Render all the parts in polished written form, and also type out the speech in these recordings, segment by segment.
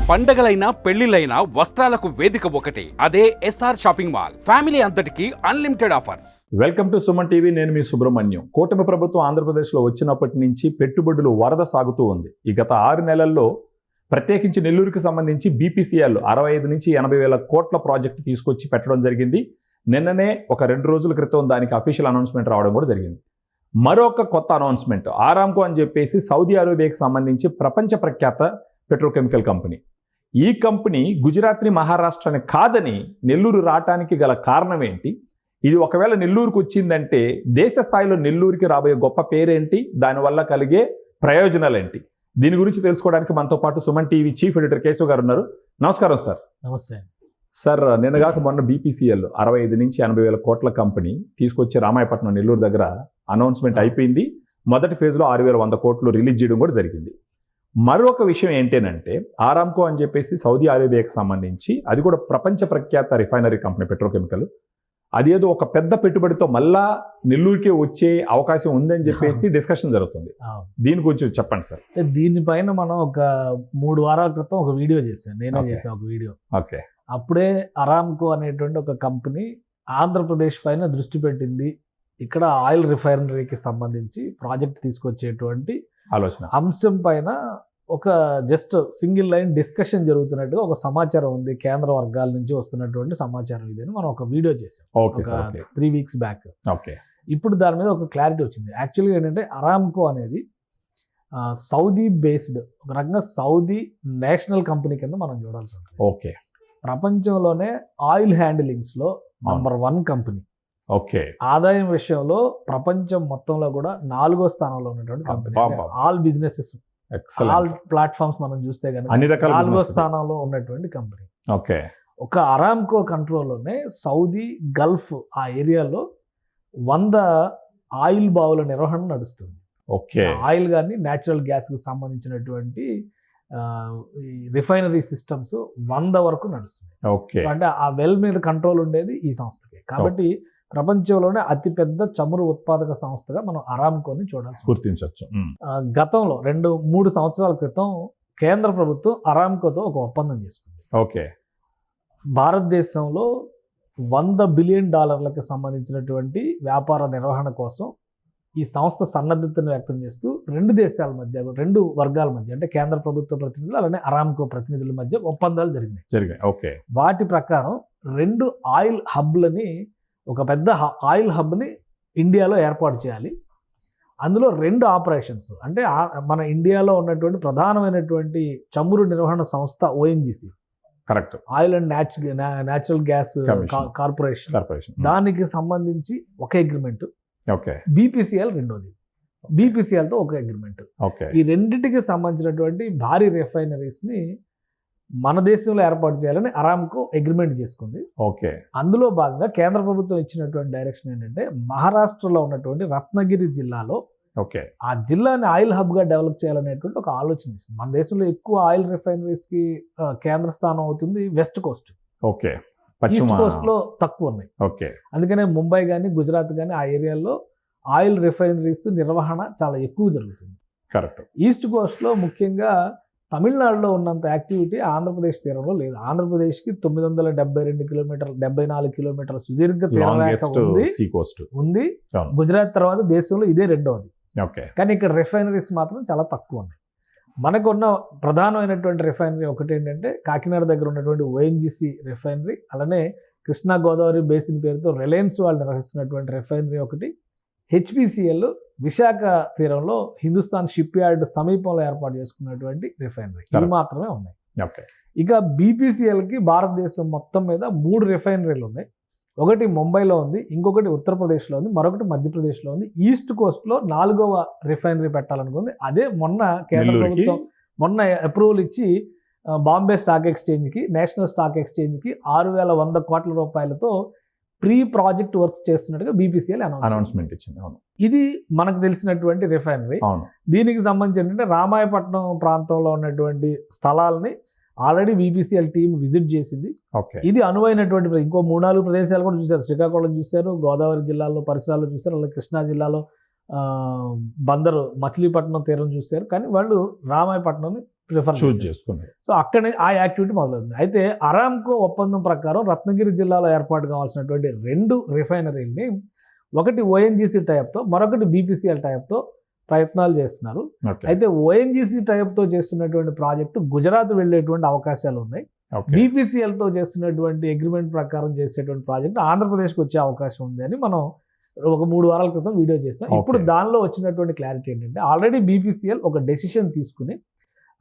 పండగలైనా పెళ్లిలైనా వస్త్రాలకు వేదిక ఒకటే, అదే ఎస్ఆర్ షాపింగ్ మాల్. ఫ్యామిలీ అంతటికి unlimited offers. Welcome to Suman TV. నేను మీ సుబ్రహ్మణ్యం. కూటమి ప్రభుత్వం ఆంధ్రప్రదేశ్లో వచ్చినప్పటి నుంచి పెట్టుబడులు వరద సాగుతూ ఉంది. ఈ గత 6 నెలల్లో ప్రత్యేకించి నెల్లూరుకి సంబంధించి బీపీసీఎల్ 65 నుంచి 80 వేల కోట్ల ప్రాజెక్టు తీసుకొచ్చి పెట్టడం జరిగింది. నిన్ననే ఒక 2 రోజుల క్రితం దానికి అఫీషియల్ అనౌన్స్మెంట్ రావడం కూడా జరిగింది. మరొక కొత్త అనౌన్స్మెంట్, ఆరామ్కో అని చెప్పేసి సౌదీ అరేబియాకి సంబంధించి ప్రపంచ ప్రఖ్యాత పెట్రోకెమికల్ కంపెనీ. ఈ కంపెనీ గుజరాత్ని మహారాష్ట్రని కాదని నెల్లూరు రావటానికి గల కారణం ఏంటి? ఇది ఒకవేళ నెల్లూరుకు వచ్చిందంటే దేశ స్థాయిలో నెల్లూరుకి రాబోయే గొప్ప పేరేంటి? దానివల్ల కలిగే ప్రయోజనాలు ఏంటి? దీని గురించి తెలుసుకోవడానికి మనతో పాటు Suman TV chief editor Keshav గారు ఉన్నారు. నమస్కారం సార్. నమస్తే సార్. నిన్నగాక మొన్న బీపీసీఎల్ 65 నుంచి 80 వేల కోట్ల కంపెనీ తీసుకొచ్చి రామాయపట్నం నెల్లూరు దగ్గర అనౌన్స్మెంట్ అయిపోయింది. మొదటి ఫేజ్లో 6100 కోట్లు రిలీజ్ చేయడం కూడా జరిగింది. మరొక విషయం ఏంటంటే ఆరామ్కో అని చెప్పేసి సౌదీ అరేబియాకి సంబంధించి అది కూడా ప్రపంచ ప్రఖ్యాత రిఫైనరీ కంపెనీ పెట్రోకెమికల్. అదేదో ఒక పెద్ద పెట్టుబడితో మళ్ళా నెల్లూరుకే వచ్చే అవకాశం ఉందని చెప్పేసి డిస్కషన్ జరుగుతుంది. దీని గురించి చెప్పండి సార్. దీనిపైన మనం ఒక 3 వారాల క్రితం ఒక వీడియో చేశాను. నేనే చేశాను ఒక వీడియో. ఓకే. అప్పుడే అరామ్కో అనేటువంటి ఒక కంపెనీ ఆంధ్రప్రదేశ్ పైన దృష్టి పెట్టింది. ఇక్కడ ఆయిల్ రిఫైనరీకి సంబంధించి ప్రాజెక్ట్ తీసుకొచ్చేటువంటి ఆలోచన అంశం పైన ఒక జస్ట్ సింగిల్ లైన్ డిస్కషన్ జరుగుతున్నట్టుగా ఒక సమాచారం ఉంది. కేంద్ర వర్గాల నుంచి వస్తున్నటువంటి సమాచారం ఇదని మనం ఒక వీడియో చేసాం ఒక 3 వీక్స్ బ్యాక్. ఓకే. ఇప్పుడు దాని మీద ఒక క్లారిటీ వచ్చింది. యాక్చువల్గా ఏంటంటే అరామ్కో అనేది సౌదీ బేస్డ్, ఒక రకంగా సౌదీ నేషనల్ కంపెనీ కింద మనం చూడాల్సి ఉంటుంది. ఓకే. ప్రపంచంలోనే ఆయిల్ హ్యాండిలింగ్స్లో నంబర్ 1 కంపెనీ. ఓకే. ఆదాయం విషయంలో ప్రపంచం మొత్తంలో కూడా 4వ స్థానంలో ఉన్నటువంటి company. All businesses, all platforms మనం చూస్తే కనుక 4వ స్థానంలో ఉన్నటువంటి కంపెనీ. ఓకే. ఒక అరామ్కో కంట్రోల్లోనే సౌదీ గల్ఫ్ ఆ ఏరియాలో 100 ఆయిల్ బావుల నిర్వహణ నడుస్తుంది. ఓకే. ఆయిల్ కానీ న్యాచురల్ గ్యాస్కి సంబంధించినటువంటి రిఫైనరీ సిస్టమ్స్ 100 వరకు నడుస్తుంది. ఓకే. అంటే ఆ వెల్ మీద కంట్రోల్ ఉండేది ఈ సంస్థకి. కాబట్టి ప్రపంచంలోనే అతిపెద్ద చమురు ఉత్పాదక సంస్థగా మనం అరామ్కోని చూడాలి, గుర్తించవచ్చు. గతంలో 2-3 సంవత్సరాల క్రితం కేంద్ర ప్రభుత్వం అరామ్కోతో ఒక ఒప్పందం చేసుకుంది. ఓకే. భారతదేశంలో $100 బిలియన్ సంబంధించినటువంటి వ్యాపార నిర్వహణ కోసం ఈ సంస్థ సన్నద్ధతను వ్యక్తం చేస్తూ 2 దేశాల మధ్య, 2 వర్గాల మధ్య, అంటే కేంద్ర ప్రభుత్వ ప్రతినిధులు అలానే అరామ్కో ప్రతినిధుల మధ్య ఒప్పందాలు జరిగాయి. ఓకే. వాటి ప్రకారం 2 ఆయిల్ హబ్లని, ఒక పెద్ద ఆయిల్ హబ్ని ఇండియాలో ఏర్పాటు చేయాలి. అందులో 2 ఆపరేషన్స్, అంటే మన ఇండియాలో ఉన్నటువంటి ప్రధానమైనటువంటి చమురు నిర్వహణ సంస్థ ONGC, correct, oil and natural gas corporation, దానికి సంబంధించి ఒక అగ్రిమెంట్. ఓకే. బీపీసీఎల్ రెండోది, బీపీసీఎల్తో ఒక అగ్రిమెంట్. ఓకే. ఈ రెండింటికి సంబంధించినటువంటి భారీ రిఫైనరీస్ని మన దేశంలో ఏర్పాటు చేయాలని అరామ్కో అగ్రిమెంట్ చేసుకుంది. ఓకే. అందులో భాగంగా కేంద్ర ప్రభుత్వం ఇచ్చినటువంటి డైరెక్షన్ ఏంటంటే మహారాష్ట్రలో ఉన్నటువంటి రత్నగిరి జిల్లాలో ఓకే ఆ జిల్లాని ఆయిల్ హబ్గా డెవలప్ చేయాలనేటువంటి ఒక ఆలోచన ఇస్తుంది. మన దేశంలో ఎక్కువ ఆయిల్ రిఫైనరీస్కి కేంద్ర స్థానం అవుతుంది వెస్ట్ కోస్ట్. ఓకే. ఈస్ట్ కోస్ట్లో తక్కువ ఉన్నాయి. ఓకే. అందుకనే ముంబై కానీ గుజరాత్ కానీ ఆ ఏరియాలో ఆయిల్ రిఫైనరీస్ నిర్వహణ చాలా ఎక్కువ జరుగుతుంది. కరెక్ట్. ఈస్ట్ కోస్ట్లో ముఖ్యంగా తమిళనాడులో ఉన్నంత యాక్టివిటీ ఆంధ్రప్రదేశ్ తీరంలో లేదు. ఆంధ్రప్రదేశ్కి 972 కిలోమీటర్లు, 74 కిలోమీటర్ల సుదీర్ఘ తీరరేఖ ఉంది. గుజరాత్ తర్వాత దేశంలో ఇదే రెండవది. కానీ ఇక్కడ రిఫైనరీస్ మాత్రం చాలా తక్కువ ఉన్నాయి. మనకున్న ప్రధానమైనటువంటి రిఫైనరీ ఒకటి ఏంటంటే కాకినాడ దగ్గర ఉన్నటువంటి ONGC రిఫైనరీ, అలానే కృష్ణా గోదావరి బేసిన్ పేరుతో రిలయన్స్ వాళ్ళు నిర్వహిస్తున్నటువంటి రిఫైనరీ ఒకటి, HPCL విశాఖ తీరంలో హిందుస్థాన్ షిప్ యార్డ్ సమీపంలో ఏర్పాటు చేసుకున్నటువంటి రిఫైనరీ, ఇవి మాత్రమే ఉన్నాయి. ఇక బీపీసీఎల్కి భారతదేశం మొత్తం మీద 3 రిఫైనరీలు ఉన్నాయి. ఒకటి ముంబైలో ఉంది, ఇంకొకటి ఉత్తరప్రదేశ్లో ఉంది, మరొకటి మధ్యప్రదేశ్లో ఉంది. ఈస్ట్ కోస్ట్లో 4వ రిఫైనరీ పెట్టాలనుకుంది. అదే మొన్న కేంద్ర ప్రభుత్వం అప్రూవల్ ఇచ్చి బాంబే స్టాక్ ఎక్స్చేంజ్కి, నేషనల్ స్టాక్ ఎక్స్చేంజ్కి 6100 కోట్ల రూపాయలతో ప్రీ ప్రాజెక్ట్ వర్క్స్ చేస్తున్నట్టుగా బీపీసీఎల్ అనౌన్స్మెంట్ ఇచ్చింది. ఇది మనకు తెలిసినటువంటి రిఫైనరీ. దీనికి సంబంధించి ఏంటంటే రామాయపట్నం ప్రాంతంలో ఉన్నటువంటి స్థలాలని ఆల్రెడీ బీపీసీఎల్ టీం విజిట్ చేసింది. ఇది అనువైనటువంటి ఇంకో 3-4 ప్రదేశాలు కూడా చూశారు. శ్రీకాకుళం చూశారు, గోదావరి జిల్లాలో పరిసరాల్లో చూశారు, అలాగే కృష్ణా జిల్లాలో బందరు మచిలీపట్నం తీరం చూశారు. కానీ వాళ్ళు రామాయపట్నం ప్రిఫర్ చూస్ చేసుకుంది. సో అక్కడే ఆ యాక్టివిటీ మొదలవుతుంది. అయితే అరామ్కో ఒప్పందం ప్రకారం రత్నగిరి జిల్లాలో ఏర్పాటు కావాల్సినటువంటి 2 రిఫైనరీల్ని, ఒకటి ఓఎన్జీసీ టైప్తో, మరొకటి బీపీసీఎల్ టైప్తో ప్రయత్నాలు చేస్తున్నారు. అయితే ఓఎన్జీసీ టైప్తో చేస్తున్నటువంటి ప్రాజెక్టు గుజరాత్ వెళ్ళేటువంటి అవకాశాలు ఉన్నాయి. బీపీసీఎల్తో చేస్తున్నటువంటి అగ్రిమెంట్ ప్రకారం చేసేటువంటి ప్రాజెక్టు ఆంధ్రప్రదేశ్కి వచ్చే అవకాశం ఉంది అని మనం ఒక 3 వారాల క్రితం వీడియో చేసాం. ఇప్పుడు దానిలో వచ్చినటువంటి క్లారిటీ ఏంటంటే, ఆల్రెడీ బీపీసీఎల్ ఒక డెసిషన్ తీసుకుని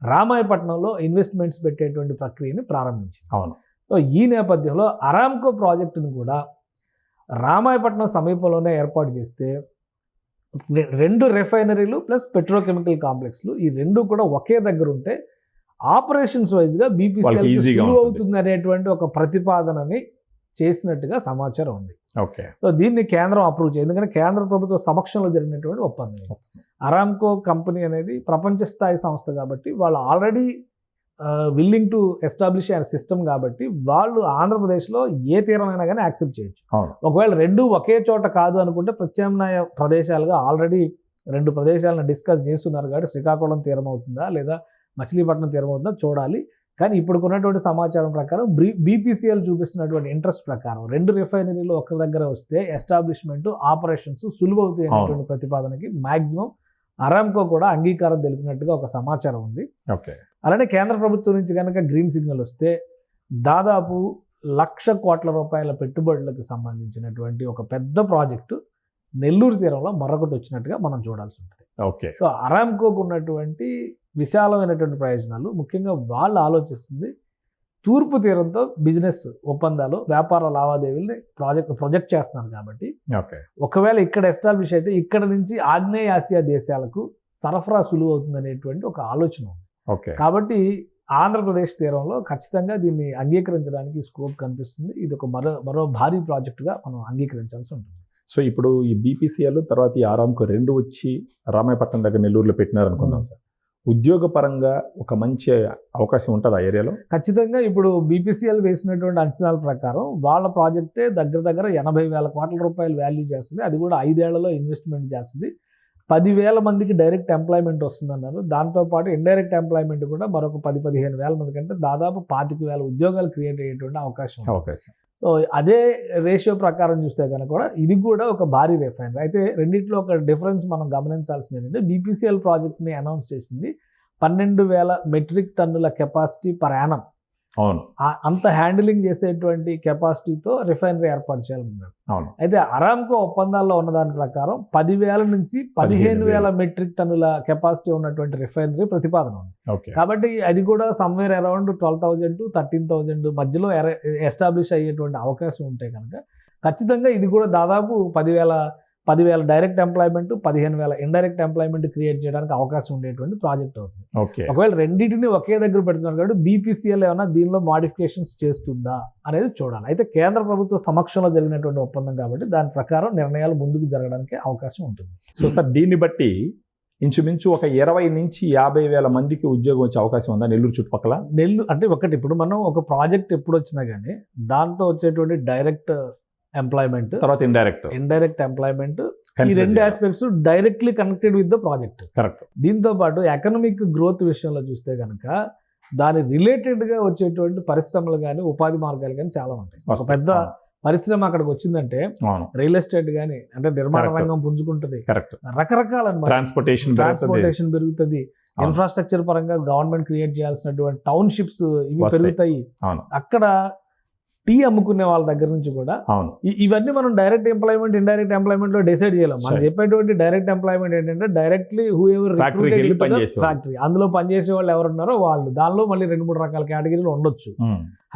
రామాయపట్నంలో ఇన్వెస్ట్మెంట్స్ పెట్టేటువంటి ప్రక్రియని ప్రారంభించింది. అవును. సో ఈ నేపథ్యంలో అరామ్కో ప్రాజెక్టును కూడా రామాయపట్నం సమీపంలోనే ఏర్పాటు చేస్తే 2 రిఫైనరీలు ప్లస్ పెట్రోకెమికల్ కాంప్లెక్స్లు, ఈ 2 కూడా ఒకే దగ్గర ఉంటే ఆపరేషన్స్ వైజ్గా బీపీసీఎల్ సులువు అవుతుంది అనేటువంటి ఒక ప్రతిపాదనని చేసినట్టుగా సమాచారం ఉంది. ఓకే. సో దీన్ని కేంద్రం అప్రూవ్ చేయాలి, ఎందుకంటే కేంద్ర ప్రభుత్వ సమక్షంలో జరిగినటువంటి ఒప్పందం. అరామ్కో కంపెనీ అనేది ప్రపంచ స్థాయి సంస్థ కాబట్టి వాళ్ళు already willing to establish a system కాబట్టి వాళ్ళు ఆంధ్రప్రదేశ్లో ఏ తీరమైనా కానీ యాక్సెప్ట్ చేయొచ్చు. ఒకవేళ 2 ఒకే చోట కాదు అనుకుంటే ప్రత్యామ్నాయ ప్రదేశాలుగా ఆల్రెడీ 2 ప్రదేశాలను డిస్కస్ చేస్తున్నారు కాబట్టి శ్రీకాకుళం తీరం అవుతుందా లేదా మచిలీపట్నం తీరం అవుతుందా చూడాలి. కానీ ఇప్పుడు ఉన్నటువంటి సమాచారం ప్రకారం బీపీసీఎల్ చూపిస్తున్నటువంటి ఇంట్రెస్ట్ ప్రకారం 2 రిఫైనరీలు ఒక దగ్గర వస్తే ఎస్టాబ్లిష్మెంట్ ఆపరేషన్స్ సులువు అవుతాయి అనేటువంటి ప్రతిపాదనకి మాక్సిమం అరామ్కో కూడా అంగీకారం తెలిపినట్టుగా ఒక సమాచారం ఉంది. ఓకే. అలానే కేంద్ర ప్రభుత్వం నుంచి కనుక గ్రీన్ సిగ్నల్ వస్తే దాదాపు 1,00,000 కోట్ల రూపాయల పెట్టుబడులకు సంబంధించినటువంటి ఒక పెద్ద ప్రాజెక్టు నెల్లూరు తీరంలో మరొకటి వచ్చినట్టుగా మనం చూడాల్సి ఉంటుంది. ఓకే. సో అరామ్కోకు ఉన్నటువంటి విశాలమైనటువంటి ప్రయోజనాలు, ముఖ్యంగా వాళ్ళు ఆలోచిస్తుంది తూర్పు తీరంతో బిజినెస్ ఒప్పందాలు, వ్యాపార లావాదేవీల్ని ప్రొజెక్ట్ చేస్తున్నారు కాబట్టి ఒకవేళ ఇక్కడ ఎస్టాబ్లిష్ అయితే ఇక్కడ నుంచి ఆగ్నేయ ఆసియా దేశాలకు సరఫరా సులువు అవుతుంది అనేటువంటి ఒక ఆలోచన ఉంది. కాబట్టి ఆంధ్రప్రదేశ్ తీరంలో ఖచ్చితంగా దీన్ని అంగీకరించడానికి స్కోప్ కనిపిస్తుంది. ఇది ఒక మరో భారీ ప్రాజెక్టుగా మనం అంగీకరించాల్సి ఉంటుంది. సో ఇప్పుడు ఈ బీపీసీఎల్ తర్వాత ఈ అరామ్కో 2 వచ్చి రామాయపట్నం దగ్గర నెల్లూరులో పెట్టినారు అనుకుందాం సార్, ఉద్యోగపరంగా ఒక మంచి అవకాశం ఉంటుంది ఆ ఏరియాలో? ఖచ్చితంగా. ఇప్పుడు బీపీసీఎల్ వేసినటువంటి అంచనాల ప్రకారం వాళ్ళ ప్రాజెక్టే దగ్గర 80,000 కోట్ల రూపాయలు వాల్యూ చేస్తుంది. అది కూడా 5 ఏళ్లలో ఇన్వెస్ట్మెంట్ చేస్తుంది. 10,000 మందికి డైరెక్ట్ ఎంప్లాయ్మెంట్ వస్తుందన్నారు. దాంతోపాటు ఇండైరెక్ట్ ఎంప్లాయ్మెంట్ కూడా మరొక 10,000-15,000 మంది కంటే దాదాపు 25,000 ఉద్యోగాలు క్రియేట్ అయ్యేటువంటి అవకాశం. సో అదే రేషియో ప్రకారం చూస్తే కనుక కూడా ఇది కూడా ఒక భారీ రిఫైనరీ. అయితే రెండింటిలో ఒక డిఫరెన్స్ మనం గమనించాల్సింది ఏంటంటే, బీపీసీఎల్ ప్రాజెక్ట్ని అనౌన్స్ చేసింది 12,000 మెట్రిక్ టన్నుల కెపాసిటీ పర్ యానం. అవును. అంత హ్యాండిలింగ్ చేసేటువంటి కెపాసిటీతో రిఫైనరీ ఏర్పాటు చేయాలన్నారు. అయితే అరామ్కో ఒప్పందాల్లో ఉన్న దాని ప్రకారం 10,000 నుంచి 15,000 మెట్రిక్ టన్నుల కెపాసిటీ ఉన్నటువంటి రిఫైనరీ ప్రతిపాదన ఉంది. కాబట్టి అది కూడా సమ్వేర్ అరౌండ్ 12,000 to 13,000 మధ్యలో ఎస్టాబ్లిష్ అయ్యేటువంటి అవకాశం ఉంటే కనుక ఖచ్చితంగా ఇది కూడా దాదాపు 10,000 direct employment, 15,000 indirect employment create చేయడానికి అవకాశం ఉండేటువంటి ప్రాజెక్ట్ అవుతుంది. ఒకవేళ రెండింటిని ఒకే దగ్గర పెడుతున్నారు కాబట్టి బీపీసీఎల్ ఏమైనా దీనిలో మాడిఫికేషన్స్ చేస్తుందా అనేది చూడాలి. అయితే కేంద్ర ప్రభుత్వ సమక్షంలో జరిగినటువంటి ఒప్పందం కాబట్టి దాని ప్రకారం నిర్ణయాలు ముందుకు జరగడానికి అవకాశం ఉంటుంది. సో సార్, దీన్ని బట్టి ఇంచుమించు ఒక 20,000 నుంచి 50,000 మందికి ఉద్యోగం వచ్చే అవకాశం ఉందా నెల్లూరు చుట్టుపక్కల? అంటే ఒకటి, ఇప్పుడు మనం ఒక ప్రాజెక్ట్ ఎప్పుడు వచ్చినా కానీ దాంతో వచ్చేటువంటి డైరెక్ట్ ఎంప్లాయ్మెంట్, తర్వాత ఇండైరెక్ట్ ఎంప్లాయ్మెంట్, ఈ 2 aspects directly connected with the project. Correct. దీంతో పాటు ఎకనామిక్ గ్రోత్ విషయంలో చూస్తే కనుక దాని రిలేటెడ్గా వచ్చేటువంటి పరిశ్రమలు కానీ ఉపాధి మార్గాలు కానీ చాలా ఉంటాయి. ఒక పెద్ద పరిశ్రమ అక్కడికి వచ్చిందంటే రియల్ ఎస్టేట్ కానీ, అంటే నిర్మాణ రంగం పుంజుకుంటుంది, రకరకాల ట్రాన్స్పోర్టేషన్ పెరుగుతుంది, ఇన్ఫ్రాస్ట్రక్చర్ పరంగా గవర్నమెంట్ క్రియేట్ చేయాల్సినటువంటి టౌన్షిప్స్ ఇవి పెరుగుతాయి. అక్కడ టీ అమ్ముకునే వాళ్ళ దగ్గర నుంచి కూడా ఇవన్నీ మనం డైరెక్ట్ ఎంప్లాయ్మెంట్, ఇండైరెక్ట్ ఎంప్లాయ్మెంట్ లో డిసైడ్ చేయాలి. మనం చెప్పేటువంటి డైరెక్ట్ ఎంప్లాయ్మెంట్ ఏంటంటే డైరెక్ట్లీ హూ ఎవర్ ఫ్యాక్టరీ, అందులో పనిచేసే వాళ్ళు ఎవరున్నారో వాళ్ళు. దానిలో మళ్ళీ 2-3 రకాల కేటగిరీలు ఉండొచ్చు.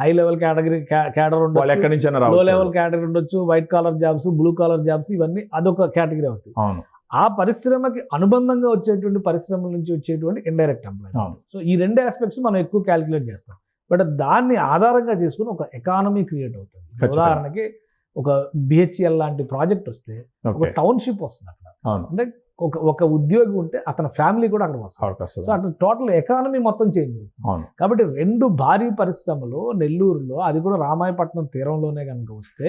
హై లెవెల్ క్యాడర్ ఉండొచ్చు, లో లెవెల్ కేటగిరీ ఉండొచ్చు, white collar jobs, blue collar jobs, ఇవన్నీ అదొక కేటగిరీ అవుతుంది. ఆ పరిశ్రమకి అనుబంధంగా వచ్చేటువంటి పరిశ్రమల నుంచి వచ్చేటువంటి ఇండైరెక్ట్ ఎంప్లాయ్మెంట్. సో ఈ 2 ఆస్పెక్ట్స్ మనం ఎక్కువ క్యాలిక్యులేట్ చేస్తాం. బట్ దాన్ని ఆధారంగా చేసుకుని ఒక ఎకానమీ క్రియేట్ అవుతుంది. ఉదాహరణకి ఒక బిహెచ్ఎల్ లాంటి ప్రాజెక్ట్ వస్తే ఒక టౌన్షిప్ వస్తుంది అక్కడ. అంటే ఒక ఉద్యోగి ఉంటే అతని ఫ్యామిలీ కూడా అక్కడ వస్తుంది. సో అట్లా టోటల్ ఎకానమీ మొత్తం చేంజ్ అవుతుంది. కాబట్టి 2 భారీ పరిశ్రమలు నెల్లూరులో, అది కూడా రామాయపట్నం తీరంలోనే కనుక వస్తే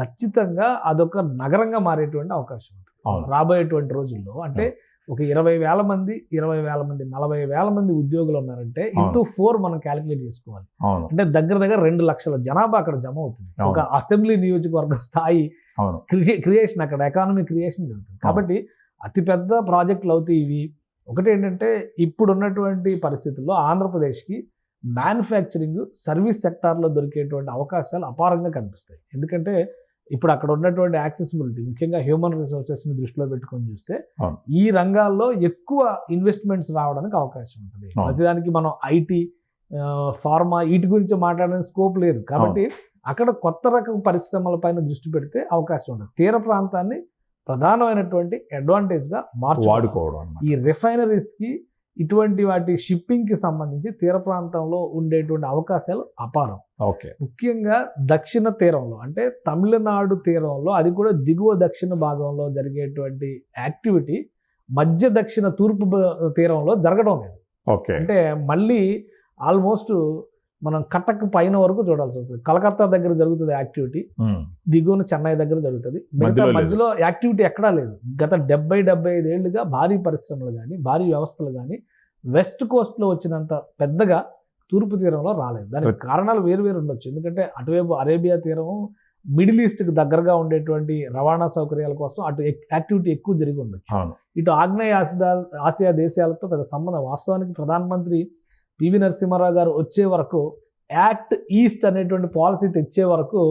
ఖచ్చితంగా అదొక నగరంగా మారేటువంటి అవకాశం ఉంటుంది రాబోయేటువంటి రోజుల్లో. అంటే ఒక 20,000 మంది 40,000 మంది ఉద్యోగులు ఉన్నారంటే ఇంటూ 4 మనం క్యాలిక్యులేట్ చేసుకోవాలి. అవును అంటే దగ్గర 2 లక్షల జనాభా అక్కడ జమ అవుతుంది. అవును. ఒక అసెంబ్లీ నియోజకవర్గ స్థాయి అవును క్రియేషన్ అక్కడ ఎకానమీ క్రియేషన్ జరుగుతుంది. కాబట్టి అతిపెద్ద ప్రాజెక్టులు అవుతాయి ఇవి. ఒకటి ఏంటంటే ఇప్పుడు ఉన్నటువంటి పరిస్థితుల్లో ఆంధ్రప్రదేశ్కి మ్యానుఫ్యాక్చరింగ్ సర్వీస్ సెక్టార్లో దొరికేటువంటి అవకాశాలు అపారంగా కనిపిస్తాయి. ఎందుకంటే ఇప్పుడు అక్కడ ఉన్నటువంటి యాక్సెసిబిలిటీ, ముఖ్యంగా హ్యూమన్ రిసోర్సెస్ని దృష్టిలో పెట్టుకొని చూస్తే అవును. ఈ రంగాల్లో ఎక్కువ ఇన్వెస్ట్మెంట్స్ రావడానికి అవకాశం ఉంటుంది. అవును. ప్రతిదానికి మనం ఐటీ, ఫార్మా వీటి గురించి మాట్లాడే స్కోప్ లేదు. కాబట్టి అక్కడ కొత్త రకం పరిశ్రమల పైన దృష్టి పెడితే అవకాశం ఉంటుంది. తీర ప్రాంతాన్ని ప్రధానమైనటువంటి అడ్వాంటేజ్గా వాడుకోవడం అన్నమాట. ఈ రిఫైనరీస్కి ఇటువంటి వాటి షిప్పింగ్కి సంబంధించి తీర ప్రాంతంలో ఉండేటువంటి అవకాశాలు అపారం. ఓకే ముఖ్యంగా దక్షిణ తీరంలో అంటే తమిళనాడు తీరంలో, అది కూడా దిగువ దక్షిణ భాగంలో జరిగేటువంటి యాక్టివిటీ మధ్య దక్షిణ తూర్పు తీరంలో జరగడం లేదు. ఓకే అంటే మళ్ళీ ఆల్మోస్ట్ మనం కటక్ పైన వరకు చూడాల్సి వస్తుంది. కలకత్తా దగ్గర జరుగుతుంది యాక్టివిటీ, దిగువన చెన్నై దగ్గర జరుగుతుంది. మధ్యలో యాక్టివిటీ ఎక్కడా లేదు. గత 70-75 ఏళ్లుగా భారీ పరిశ్రమలు కానీ భారీ వ్యవస్థలు కానీ వెస్ట్ కోస్ట్లో వచ్చినంత పెద్దగా తూర్పు తీరంలో రాలేదు. దానికి కారణాలు వేరు ఉండొచ్చు. ఎందుకంటే అటువైపు అరేబియా తీరం, మిడిల్ ఈస్ట్కి దగ్గరగా ఉండేటువంటి రవాణా సౌకర్యాల కోసం అటు యాక్టివిటీ ఎక్కువ జరిగి ఉండొచ్చు. ఇటు ఆగ్నేయ ఆసియా దేశాలతో పెద్ద సంబంధం. వాస్తవానికి ప్రధానమంత్రి పివి నరసింహారావు గారు వచ్చే వరకు, యాక్ట్ ఈస్ట్ అనేటువంటి పాలసీ తెచ్చే వరకు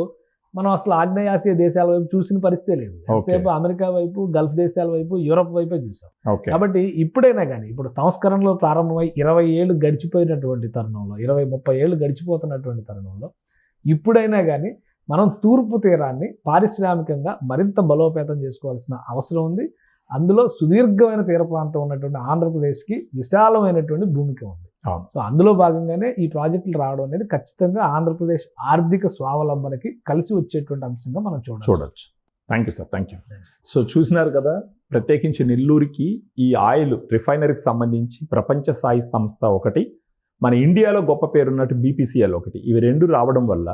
మనం అసలు ఆగ్నేయాసియా దేశాల వైపు చూసిన పరిస్థితే లేదు. ఎంతసేపు అమెరికా వైపు, గల్ఫ్ దేశాల వైపు, యూరప్ వైపే చూసాం. కాబట్టి ఇప్పుడైనా కానీ, ఇప్పుడు సంస్కరణలు ప్రారంభమై 20 ఏళ్ళు గడిచిపోయినటువంటి తరుణంలో, 20-30 ఏళ్ళు గడిచిపోతున్నటువంటి తరుణంలో ఇప్పుడైనా కానీ మనం తూర్పు తీరాన్ని పారిశ్రామికంగా మరింత బలోపేతం చేసుకోవాల్సిన అవసరం ఉంది. అందులో సుదీర్ఘమైన తీర ప్రాంతం ఉన్నటువంటి ఆంధ్రప్రదేశ్కి విశాలమైనటువంటి భూమిక ఉంది. సో అందులో భాగంగానే ఈ ప్రాజెక్టులు రావడం అనేది ఖచ్చితంగా ఆంధ్రప్రదేశ్ ఆర్థిక స్వావలంబనకి కలిసి వచ్చేటువంటి అంశంగా మనం చూడొచ్చు. Thank you sir, thank you. So చూసినారు కదా, ప్రత్యేకించి నెల్లూరుకి ఈ ఆయిల్ రిఫైనరీకి సంబంధించి ప్రపంచ స్థాయి సంస్థ ఒకటి, మన ఇండియాలో గొప్ప పేరున్నట్టు BPCL ఒకటి, ఇవి రెండు రావడం వల్ల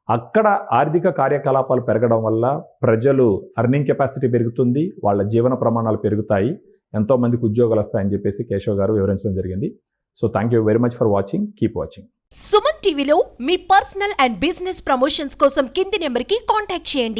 అక్కడ ఆర్థిక కార్యకలాపాలు పెరగడం వల్ల ప్రజలు ఎర్నింగ్ కెపాసిటీ పెరుగుతుంది, వాళ్ళ జీవన ప్రమాణాలు పెరుగుతాయి, ఎంతోమందికి ఉద్యోగాలు వస్తాయని చెప్పేసి కేశవ్ గారు వివరించడం జరిగింది. So thank you very much for watching. Keep watching. Suman టీవీలో మీ పర్సనల్ అండ్ బిజినెస్ ప్రమోషన్స్ కోసం కింది నెంబర్కి కాంటాక్ట్ చేయండి.